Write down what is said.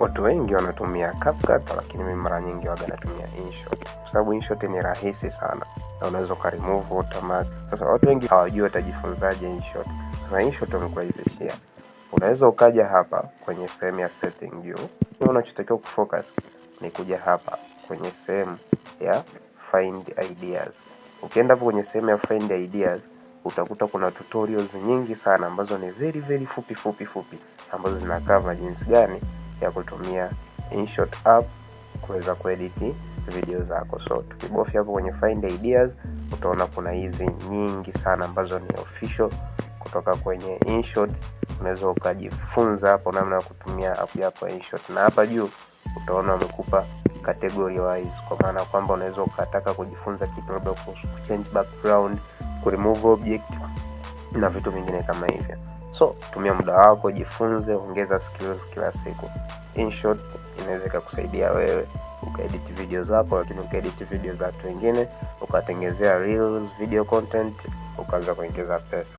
Watu wengi wanatumia CapCut, lakini mimi mara nyingi waga natumia InShot kwa sababu InShot ni rahisi sana na unaweza remove watermark. Sasa watu wengi hawajui watajifunzaje InShot. Sasa InShot wamekurahisishia. Unaweza ukaja hapa kwenye sehemu ya setting juu. Unachotakiwa kufocus ni kuja hapa kwenye sehemu ya find ideas. Ukienda hapo kwenye sehemu ya find ideas, utakuta kuna tutorials nyingi sana ambazo ni very fupi ambazo zina cover jinsi gani ya kutumia InShot app kuweza kuedit video zako. So tukibofya hapo kwenye find ideas, utaona kuna hizi nyingi sana ambazo ni official kutoka kwenye InShot. Unaweza ukajifunza hapo namna ya kutumia app yako ya InShot, na hapa juu utaona wamekupa category wise, kwa maana kwamba unaweza ukataka kujifunza kitu labda kuhusu change background, ku remove object na vitu vingine kama hivyo. So tumia muda wako, jifunze, ongeza skills kila siku. InShot inaweza kukusaidia wewe ukaedit video zako, lakini ukaedit video za watu wengine, ukatengenezea reels, video content, ukaanza kuongeza pesa.